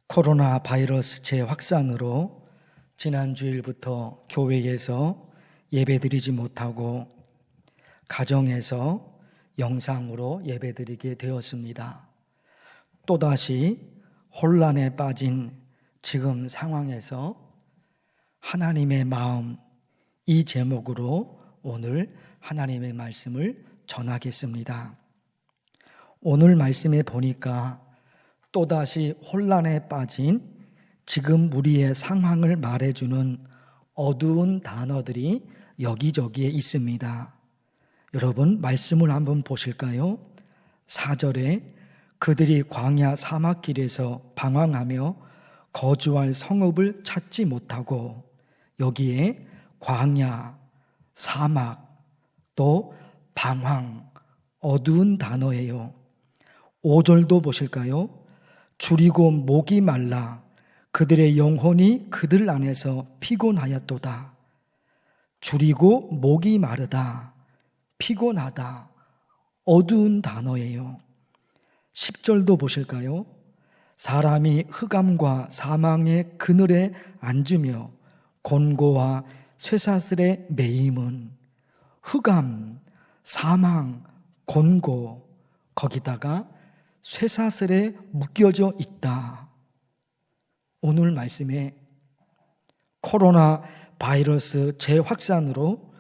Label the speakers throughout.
Speaker 1: 코로나 바이러스 재확산으로 지난 주일부터 교회에서 예배드리지 못하고 가정에서 영상으로 예배드리게 되었습니다. 또다시 혼란에 빠진 지금 상황에서 하나님의 마음, 이 제목으로 오늘 하나님의 말씀을 전하겠습니다. 오늘 말씀에 보니까 또다시 혼란에 빠진 지금 우리의 상황을 말해주는 어두운 단어들이 여기저기에 있습니다. 여러분 말씀을 한번 보실까요? 4절에 그들이 광야 사막길에서 방황하며 거주할 성읍을 찾지 못하고, 여기에 광야, 사막, 또 방황, 어두운 단어예요. 5절도 보실까요? 줄이고 목이 말라 그들의 영혼이 그들 안에서 피곤하였도다. 줄이고 목이 마르다, 피곤하다, 어두운 단어예요. 10절도 보실까요? 사람이 흑암과 사망의 그늘에 앉으며 곤고와 쇠사슬에 매임은, 흑암, 사망, 곤고, 거기다가 쇠사슬에 묶여져 있다. 오늘 말씀에 코로나 바이러스 재확산으로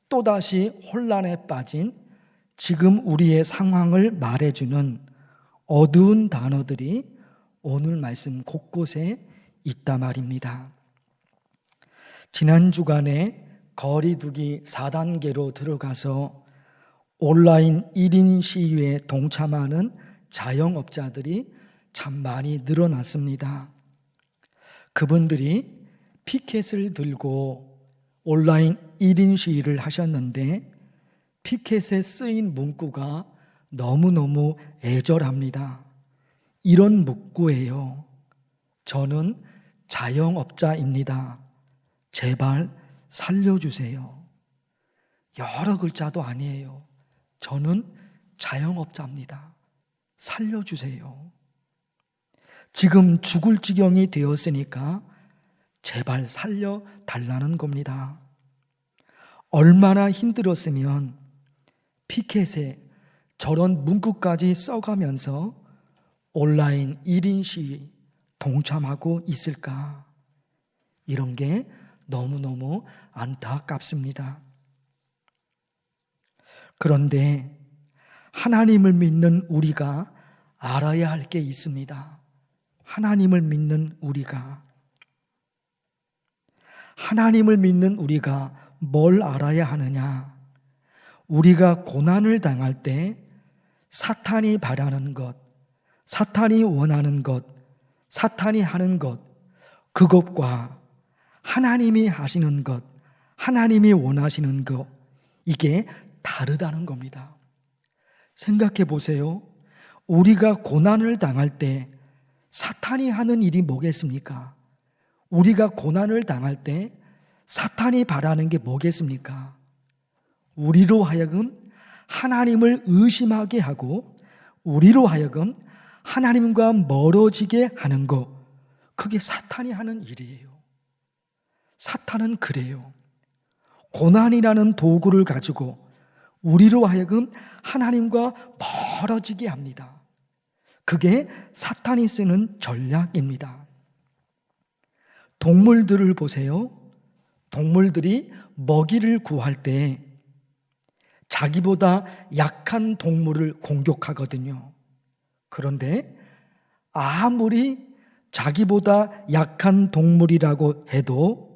Speaker 1: 또다시 혼란에 빠진 지금 우리의 상황을 말해주는 어두운 단어들이 오늘 말씀 곳곳에 있다 말입니다. 지난 주간에 거리두기 4단계로 들어가서 온라인 1인 시위에 동참하는 자영업자들이 참 많이 늘어났습니다. 그분들이 피켓을 들고 온라인 1인 시위를 하셨는데 피켓에 쓰인 문구가 너무너무 애절합니다. 이런 문구예요. 저는 자영업자입니다. 제발 살려주세요. 여러 글자도 아니에요. 저는 자영업자입니다. 살려주세요. 지금 죽을 지경이 되었으니까 제발 살려달라는 겁니다. 얼마나 힘들었으면 피켓에 저런 문구까지 써가면서 온라인 1인 시위 동참하고 있을까? 이런 게 너무너무 안타깝습니다. 그런데 하나님을 믿는 우리가 알아야 할 게 있습니다. 하나님을 믿는 우리가 뭘 알아야 하느냐? 우리가 고난을 당할 때 사탄이 바라는 것, 사탄이 원하는 것, 사탄이 하는 것, 그것과 하나님이 하시는 것, 하나님이 원하시는 것, 이게 다르다는 겁니다. 생각해 보세요. 우리가 고난을 당할 때 사탄이 하는 일이 뭐겠습니까? 우리가 고난을 당할 때 사탄이 바라는 게 뭐겠습니까? 우리로 하여금 하나님을 의심하게 하고 우리로 하여금 하나님과 멀어지게 하는 것, 그게 사탄이 하는 일이에요. 사탄은 그래요. 고난이라는 도구를 가지고 우리로 하여금 하나님과 멀어지게 합니다. 그게 사탄이 쓰는 전략입니다. 동물들을 보세요. 동물들이 먹이를 구할 때 자기보다 약한 동물을 공격하거든요. 그런데 아무리 자기보다 약한 동물이라고 해도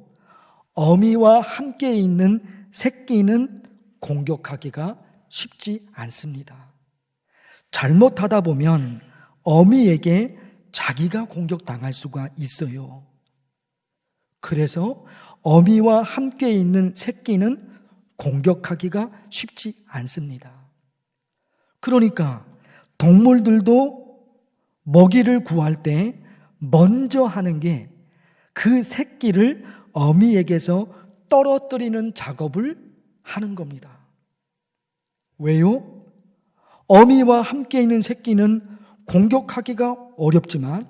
Speaker 1: 어미와 함께 있는 새끼는 공격하기가 쉽지 않습니다. 잘못하다 보면 어미에게 자기가 공격당할 수가 있어요. 그래서 어미와 함께 있는 새끼는 공격하기가 쉽지 않습니다. 그러니까 동물들도 먹이를 구할 때 먼저 하는 게 그 새끼를 어미에게서 떨어뜨리는 작업을 하는 겁니다. 왜요? 어미와 함께 있는 새끼는 공격하기가 어렵지만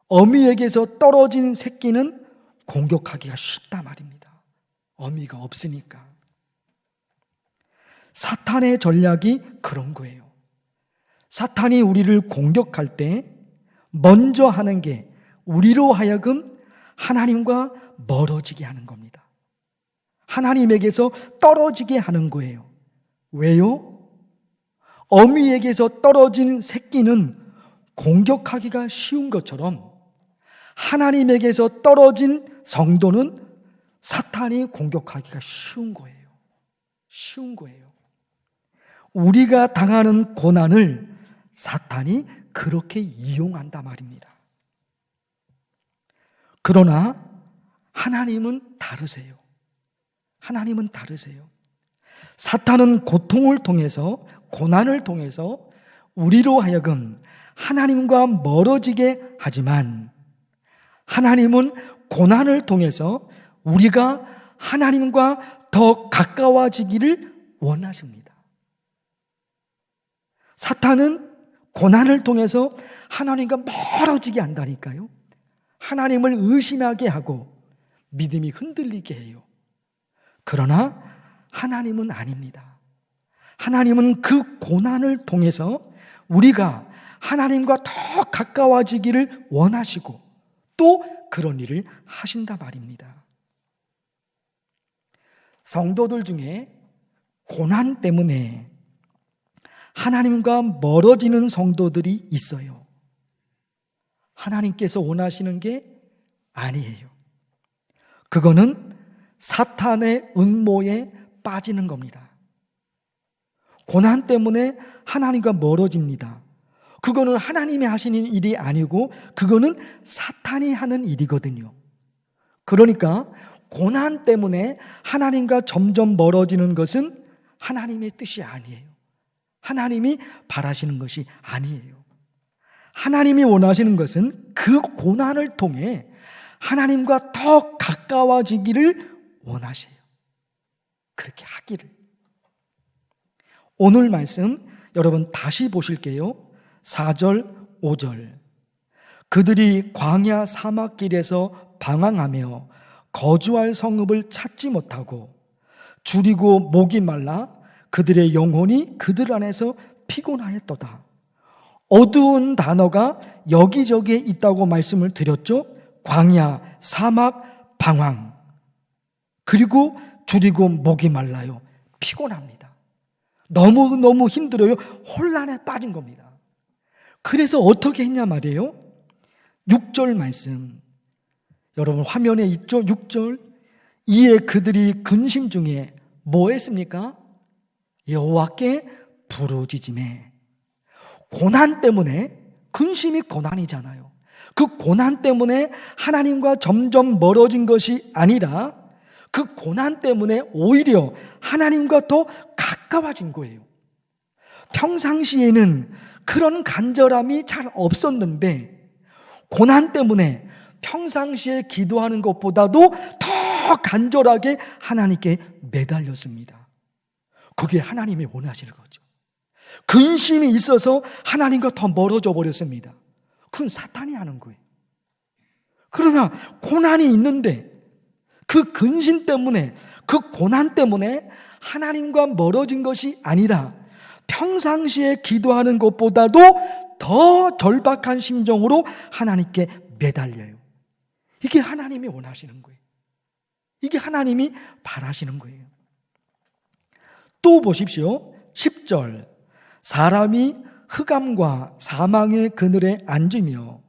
Speaker 1: 어미에게서 떨어진 새끼는 공격하기가 쉽다 말입니다. 어미가 없으니까. 사탄의 전략이 그런 거예요. 사탄이 우리를 공격할 때 먼저 하는 게 우리로 하여금 하나님과 멀어지게 하는 겁니다. 하나님에게서 떨어지게 하는 거예요. 왜요? 어미에게서 떨어진 새끼는 공격하기가 쉬운 것처럼 하나님에게서 떨어진 성도는 사탄이 공격하기가 쉬운 거예요. 쉬운 거예요. 우리가 당하는 고난을 사탄이 그렇게 이용한단 말입니다. 그러나 하나님은 다르세요. 하나님은 다르세요. 사탄은 고통을 통해서, 고난을 통해서 우리로 하여금 하나님과 멀어지게 하지만 하나님은 고난을 통해서 우리가 하나님과 더 가까워지기를 원하십니다. 사탄은 고난을 통해서 하나님과 멀어지게 한다니까요. 하나님을 의심하게 하고 믿음이 흔들리게 해요. 그러나 하나님은 아닙니다. 하나님은 그 고난을 통해서 우리가 하나님과 더 가까워지기를 원하시고 또 그런 일을 하신다 말입니다. 성도들 중에 고난 때문에 하나님과 멀어지는 성도들이 있어요. 하나님께서 원하시는 게 아니에요. 그거는 사탄의 음모에 빠지는 겁니다. 고난 때문에 하나님과 멀어집니다. 그거는 하나님이 하시는 일이 아니고 그거는 사탄이 하는 일이거든요. 그러니까 고난 때문에 하나님과 점점 멀어지는 것은 하나님의 뜻이 아니에요. 하나님이 바라시는 것이 아니에요. 하나님이 원하시는 것은 그 고난을 통해 하나님과 더 가까워지기를 원하세요. 그렇게 하기를. 오늘 말씀 여러분 다시 보실게요. 4절, 5절. 그들이 광야 사막길에서 방황하며 거주할 성읍을 찾지 못하고 줄이고 목이 말라 그들의 영혼이 그들 안에서 피곤하였도다. 어두운 단어가 여기저기에 있다고 말씀을 드렸죠. 광야, 사막, 방황. 그리고 줄이고 목이 말라요. 피곤합니다. 너무너무 힘들어요. 혼란에 빠진 겁니다. 그래서 어떻게 했냐 말이에요. 6절 말씀. 여러분 화면에 있죠? 6절. 이에 그들이 근심 중에 뭐 했습니까? 여호와께 부르짖음에. 고난 때문에, 근심이 고난이잖아요. 그 고난 때문에 하나님과 점점 멀어진 것이 아니라 그 고난 때문에 오히려 하나님과 더 가까워진 거예요. 평상시에는 그런 간절함이 잘 없었는데 고난 때문에 평상시에 기도하는 것보다도 더 간절하게 하나님께 매달렸습니다. 그게 하나님이 원하시는 거죠. 근심이 있어서 하나님과 더 멀어져 버렸습니다. 그건 사탄이 하는 거예요. 그러나 고난이 있는데 그 근심 때문에, 그 고난 때문에 하나님과 멀어진 것이 아니라 평상시에 기도하는 것보다도 더 절박한 심정으로 하나님께 매달려요. 이게 하나님이 원하시는 거예요. 이게 하나님이 바라시는 거예요. 또 보십시오. 10절. 사람이 흑암과 사망의 그늘에 앉으며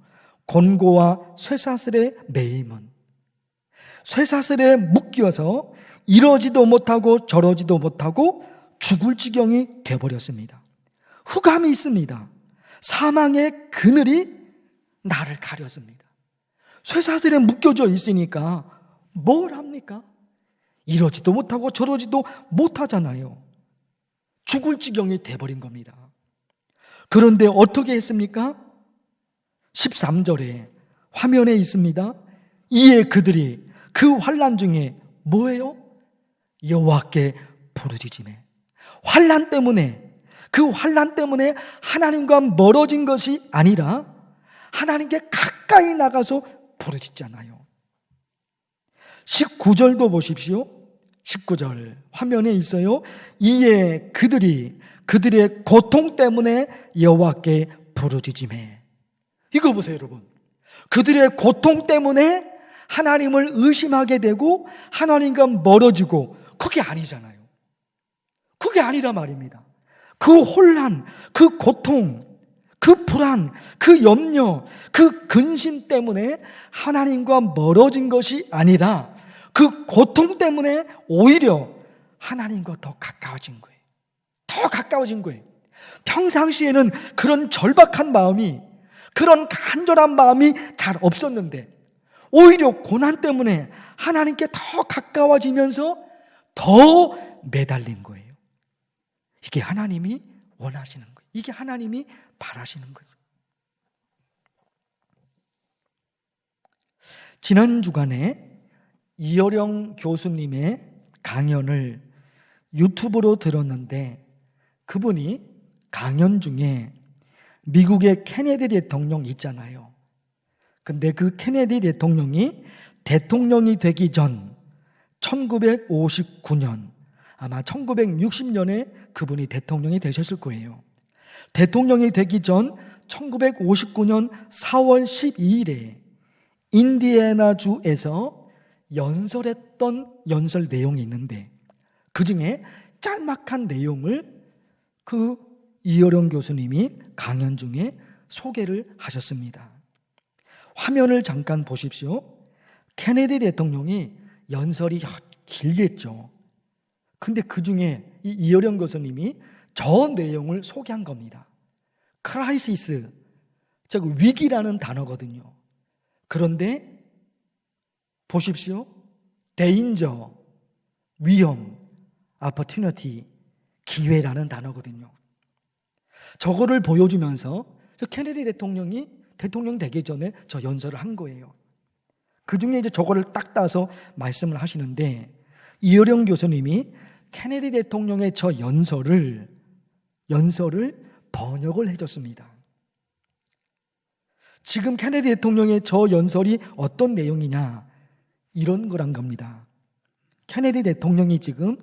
Speaker 1: 곤고와 쇠사슬에 매임은, 쇠사슬에 묶여서 이러지도 못하고 저러지도 못하고 죽을 지경이 되어버렸습니다. 흑암이 있습니다. 사망의 그늘이 나를 가렸습니다. 쇠사슬에 묶여져 있으니까 뭘 합니까? 이러지도 못하고 저러지도 못하잖아요. 죽을 지경이 돼버린 겁니다. 그런데 어떻게 했습니까? 13절에 화면에 있습니다. 이에 그들이 그 환난 중에 뭐예요? 여호와께 부르짖음에. 환난 때문에, 그 환난 때문에 하나님과 멀어진 것이 아니라 하나님께 가까이 나가서 부르짖잖아요. 19절도 보십시오. 19절 화면에 있어요. 이에 그들이 그들의 고통 때문에 여호와께 부르짖으매. 이거 보세요, 여러분. 그들의 고통 때문에 하나님을 의심하게 되고 하나님과 멀어지고, 그게 아니잖아요. 그게 아니라 말입니다. 그 혼란, 그 고통, 그 불안, 그 염려, 그 근심 때문에 하나님과 멀어진 것이 아니라 그 고통 때문에 오히려 하나님과 더 가까워진 거예요. 더 가까워진 거예요. 평상시에는 그런 절박한 마음이, 그런 간절한 마음이 잘 없었는데 오히려 고난 때문에 하나님께 더 가까워지면서 더 매달린 거예요. 이게 하나님이 원하시는 거예요. 이게 하나님이 바라시는 거예요. 지난 주간에 이어령 교수님의 강연을 유튜브로 들었는데, 그분이 강연 중에 미국의 케네디 대통령 있잖아요. 근데 그 케네디 대통령이 대통령이 되기 전 1959년, 아마 1960년에 그분이 대통령이 되셨을 거예요. 대통령이 되기 전 1959년 4월 12일에 인디애나주에서 연설했던 연설 내용이 있는데, 그 중에 짤막한 내용을 그 이어령 교수님이 강연 중에 소개를 하셨습니다. 화면을 잠깐 보십시오. 케네디 대통령이 연설이 길겠죠. 근데 그 중에 이 이어령 교수님이 저 내용을 소개한 겁니다. 크라이시스, 즉 위기라는 단어거든요. 그런데 보십시오. 데인저, 위험, opportunity, 기회라는 단어거든요. 저거를 보여주면서 저 케네디 대통령이 대통령 되기 전에 저 연설을 한 거예요. 그 중에 이제 저거를 딱 따서 말씀을 하시는데, 이어령 교수님이 케네디 대통령의 저 연설을 번역을 해줬습니다. 지금 케네디 대통령의 저 연설이 어떤 내용이냐, 이런 거란 겁니다. 케네디 대통령이 지금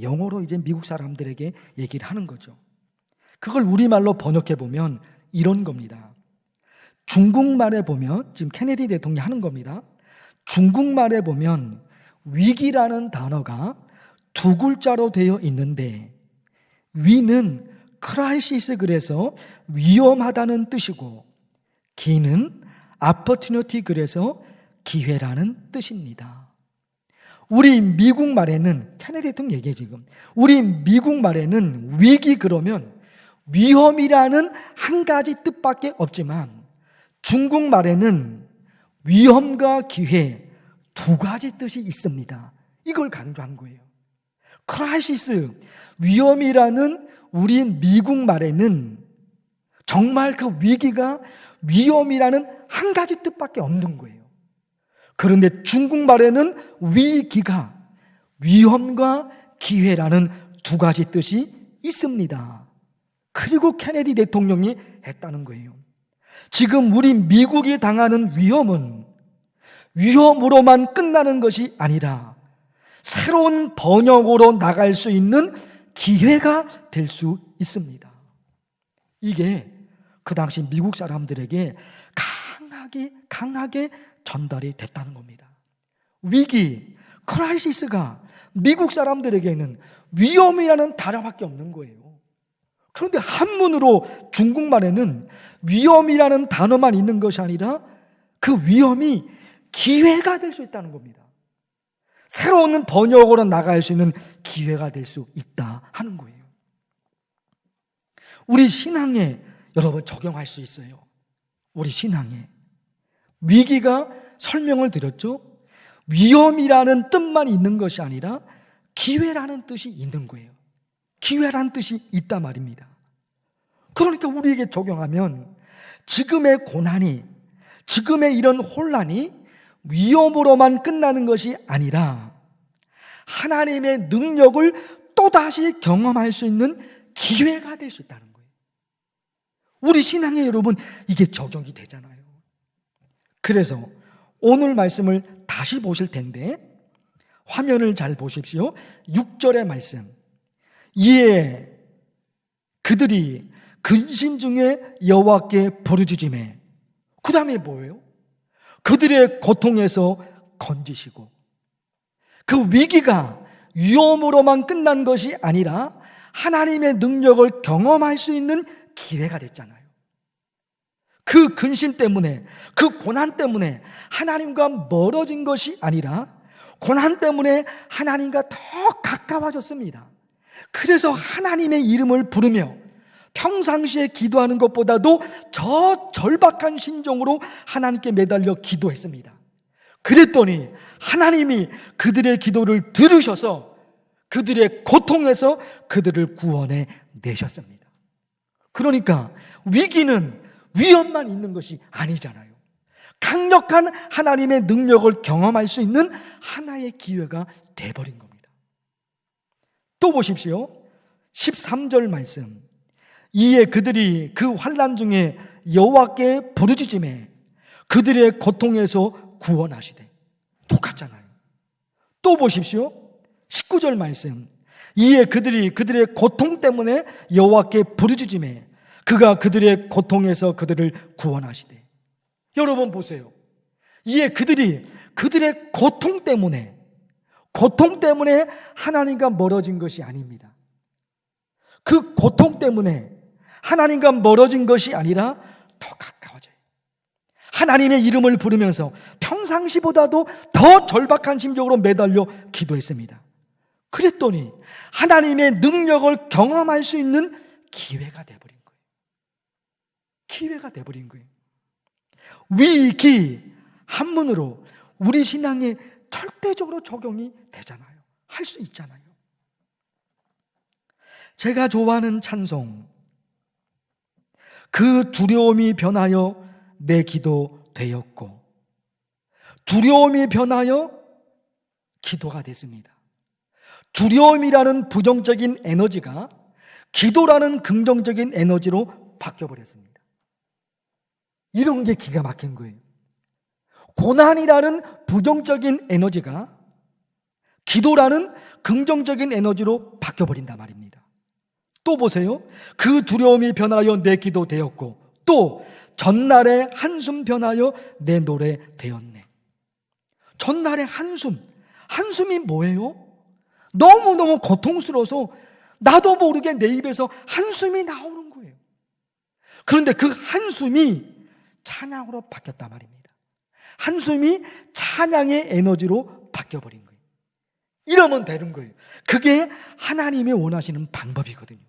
Speaker 1: 영어로 이제 미국 사람들에게 얘기를 하는 거죠. 그걸 우리말로 번역해 보면 이런 겁니다. 중국말에 보면, 지금 케네디 대통령이 하는 겁니다. 중국말에 보면 위기라는 단어가 두 글자로 되어 있는데, 위는 크라이시스, 그래서 위험하다는 뜻이고, 기는 opportunity, 그래서 기회라는 뜻입니다. 우리 미국 말에는, 케네디 대통령 얘기해 지금, 우리 미국 말에는 위기 그러면 위험이라는 한 가지 뜻밖에 없지만, 중국 말에는 위험과 기회 두 가지 뜻이 있습니다. 이걸 강조한 거예요. 크라이시스, 위험이라는 우리 미국 말에는 정말 그 위기가 위험이라는 한 가지 뜻밖에 없는 거예요. 그런데 중국말에는 위기가 위험과 기회라는 두 가지 뜻이 있습니다. 그리고 케네디 대통령이 했다는 거예요. 지금 우리 미국이 당하는 위험은 위험으로만 끝나는 것이 아니라 새로운 번영으로 나갈 수 있는 기회가 될 수 있습니다. 이게 그 당시 미국 사람들에게 강하게 전달이 됐다는 겁니다. 위기, 크라이시스가 미국 사람들에게는 위험이라는 단어밖에 없는 거예요. 그런데 한문으로 중국말에는 위험이라는 단어만 있는 것이 아니라 그 위험이 기회가 될 수 있다는 겁니다. 새로운 번역으로 나갈 수 있는 기회가 될 수 있다 하는 거예요. 우리 신앙에 여러분 적용할 수 있어요. 우리 신앙에 위기가, 설명을 드렸죠. 위험이라는 뜻만 있는 것이 아니라 기회라는 뜻이 있는 거예요. 기회라는 뜻이 있단 말입니다. 그러니까 우리에게 적용하면 지금의 고난이, 지금의 이런 혼란이 위험으로만 끝나는 것이 아니라 하나님의 능력을 또다시 경험할 수 있는 기회가 될 수 있다는 거예요. 우리 신앙에 여러분 이게 적용이 되잖아요. 그래서 오늘 말씀을 다시 보실 텐데 화면을 잘 보십시오. 6절의 말씀. 이에 그들이 근심 중에 여호와께 부르짖으매, 그 다음에 뭐예요? 그들의 고통에서 건지시고. 그 위기가 위험으로만 끝난 것이 아니라 하나님의 능력을 경험할 수 있는 기회가 됐잖아요. 그 근심 때문에, 그 고난 때문에 하나님과 멀어진 것이 아니라 고난 때문에 하나님과 더 가까워졌습니다. 그래서 하나님의 이름을 부르며 평상시에 기도하는 것보다도 저 절박한 심정으로 하나님께 매달려 기도했습니다. 그랬더니 하나님이 그들의 기도를 들으셔서 그들의 고통에서 그들을 구원해 내셨습니다. 그러니까 위기는 위험만 있는 것이 아니잖아요. 강력한 하나님의 능력을 경험할 수 있는 하나의 기회가 돼버린 겁니다. 또 보십시오. 13절 말씀. 이에 그들이 그 환난 중에 여호와께 부르짖으매 그들의 고통에서 구원하시되. 똑같잖아요. 또 보십시오. 19절 말씀. 이에 그들이 그들의 고통 때문에 여호와께 부르짖으매 그가 그들의 고통에서 그들을 구원하시되. 여러분 보세요. 이에 그들이 그들의 고통 때문에 하나님과 멀어진 것이 아닙니다. 그 고통 때문에 하나님과 멀어진 것이 아니라 더 가까워져요. 하나님의 이름을 부르면서 평상시보다도 더 절박한 심정으로 매달려 기도했습니다. 그랬더니 하나님의 능력을 경험할 수 있는 기회가 돼버린 거예요. 기회가 돼버린 거예요. 위기 한문으로 우리 신앙에 절대적으로 적용이 되잖아요. 할 수 있잖아요. 제가 좋아하는 찬송, 그 두려움이 변하여 내 기도 되었고, 두려움이 변하여 기도가 됐습니다. 두려움이라는 부정적인 에너지가 기도라는 긍정적인 에너지로 바뀌어버렸습니다. 이런 게 기가 막힌 거예요. 고난이라는 부정적인 에너지가 기도라는 긍정적인 에너지로 바뀌어버린단 말입니다. 또 보세요. 그 두려움이 변하여 내 기도 되었고, 또 전날의 한숨 변하여 내 노래 되었네. 전날의 한숨이 뭐예요? 너무너무 고통스러워서 나도 모르게 내 입에서 한숨이 나오는 거예요. 그런데 그 한숨이 찬양으로 바뀌었단 말입니다. 한숨이 찬양의 에너지로 바뀌어버린 거예요. 이러면 되는 거예요. 그게 하나님이 원하시는 방법이거든요.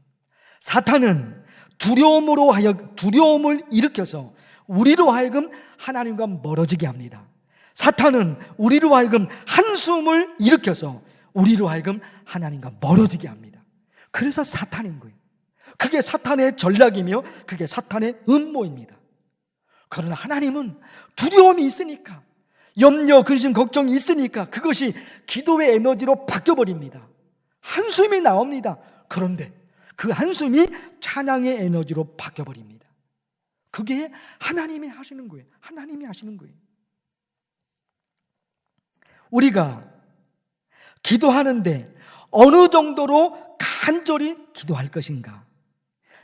Speaker 1: 사탄은 두려움을 일으켜서 우리로 하여금 하나님과 멀어지게 합니다. 사탄은 우리로 하여금 한숨을 일으켜서 우리로 하여금 하나님과 멀어지게 합니다. 그래서 사탄인 거예요. 그게 사탄의 전략이며 그게 사탄의 음모입니다. 그러나 하나님은 두려움이 있으니까, 염려, 근심, 걱정이 있으니까 그것이 기도의 에너지로 바뀌어버립니다. 한숨이 나옵니다. 그런데 그 한숨이 찬양의 에너지로 바뀌어버립니다. 그게 하나님이 하시는 거예요. 하나님이 하시는 거예요. 우리가 기도하는데 어느 정도로 간절히 기도할 것인가?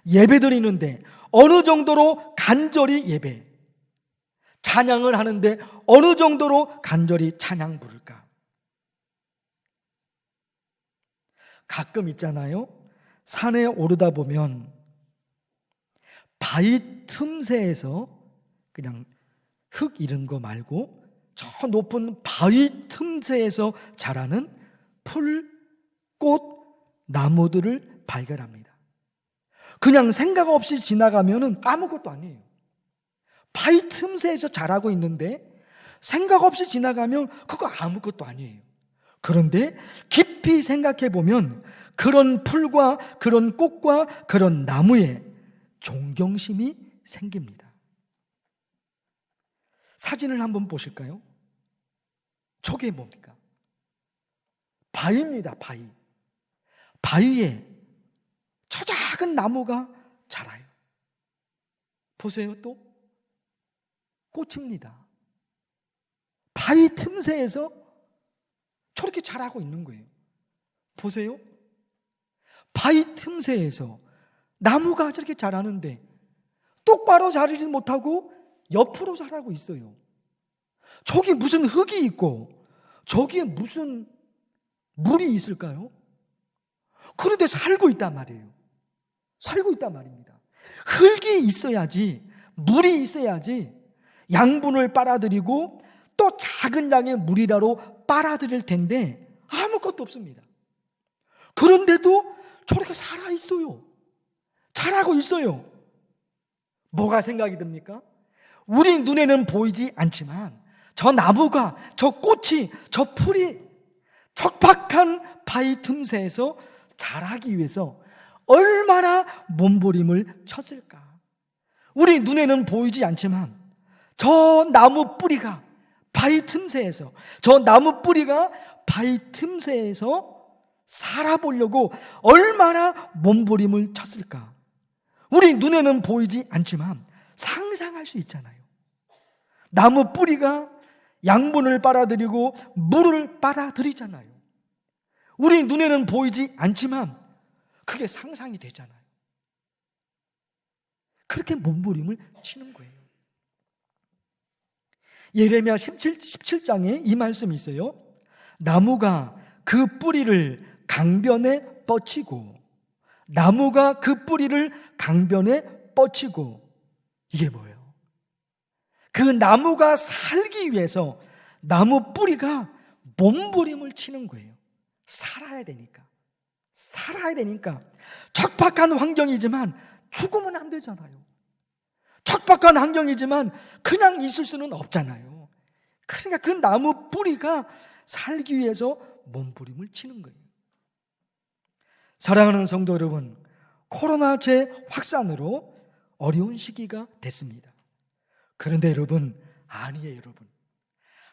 Speaker 1: 예배 드리는데 어느 정도로 간절히 예배, 찬양을 하는데 어느 정도로 간절히 찬양 부를까? 가끔 있잖아요. 산에 오르다 보면 바위 틈새에서 그냥 흙 이런 거 말고 저 높은 바위 틈새에서 자라는 풀, 꽃, 나무들을 발견합니다. 그냥 생각 없이 지나가면은 아무것도 아니에요. 바위 틈새에서 자라고 있는데 생각 없이 지나가면 그거 아무것도 아니에요. 그런데 깊이 생각해 보면 그런 풀과 그런 꽃과 그런 나무에 존경심이 생깁니다. 사진을 한번 보실까요? 저게 뭡니까? 바위입니다. 바위. 바위에 저 작은 나무가 자라요. 보세요. 또 꽃입니다. 바위 틈새에서 저렇게 자라고 있는 거예요. 보세요. 바위 틈새에서 나무가 저렇게 자라는데 똑바로 자라지 못하고 옆으로 자라고 있어요. 저기 무슨 흙이 있고 저기에 무슨 물이 있을까요? 그런데 살고 있단 말이에요. 살고 있단 말입니다. 흙이 있어야지, 물이 있어야지 양분을 빨아들이고 또 작은 양의 물이라도 빨아들일 텐데 아무것도 없습니다. 그런데도 저렇게 살아있어요. 자라고 있어요. 뭐가 생각이 듭니까? 우리 눈에는 보이지 않지만 저 나무가, 저 꽃이, 저 풀이 척박한 바위 틈새에서 자라기 위해서 얼마나 몸부림을 쳤을까. 우리 눈에는 보이지 않지만 저 나무 뿌리가 바위 틈새에서, 저 나무 뿌리가 바위 틈새에서 살아보려고 얼마나 몸부림을 쳤을까. 우리 눈에는 보이지 않지만 상상할 수 있잖아요. 나무 뿌리가 양분을 빨아들이고 물을 빨아들이잖아요. 우리 눈에는 보이지 않지만 그게 상상이 되잖아요. 그렇게 몸부림을 치는 거예요. 예레미야 17장에 이 말씀이 있어요. 나무가 그 뿌리를 강변에 뻗치고, 나무가 그 뿌리를 강변에 뻗치고. 이게 뭐예요? 그 나무가 살기 위해서 나무 뿌리가 몸부림을 치는 거예요. 살아야 되니까. 살아야 되니까. 척박한 환경이지만 죽으면 안 되잖아요. 척박한 환경이지만 그냥 있을 수는 없잖아요. 그러니까 그 나무 뿌리가 살기 위해서 몸부림을 치는 거예요. 사랑하는 성도 여러분, 코로나 재확산으로 어려운 시기가 됐습니다. 그런데 여러분, 아니에요, 여러분.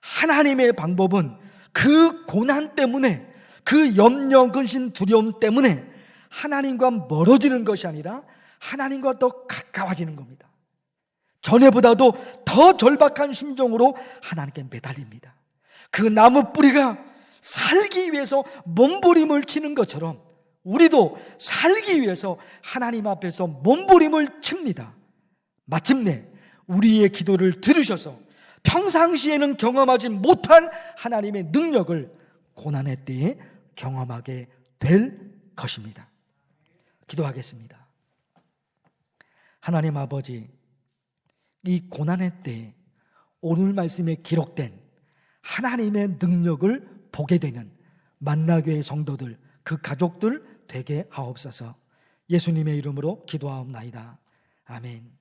Speaker 1: 하나님의 방법은 그 고난 때문에, 그 염려, 근심, 두려움 때문에 하나님과 멀어지는 것이 아니라 하나님과 더 가까워지는 겁니다. 전에보다도 더 절박한 심정으로 하나님께 매달립니다. 그 나무 뿌리가 살기 위해서 몸부림을 치는 것처럼 우리도 살기 위해서 하나님 앞에서 몸부림을 칩니다. 마침내 우리의 기도를 들으셔서 평상시에는 경험하지 못한 하나님의 능력을 고난의 때에 경험하게 될 것입니다. 기도하겠습니다. 하나님 아버지, 이 고난의 때에 오늘 말씀에 기록된 하나님의 능력을 보게 되는 만나교회 성도들, 그 가족들 되게 하옵소서. 예수님의 이름으로 기도하옵나이다. 아멘.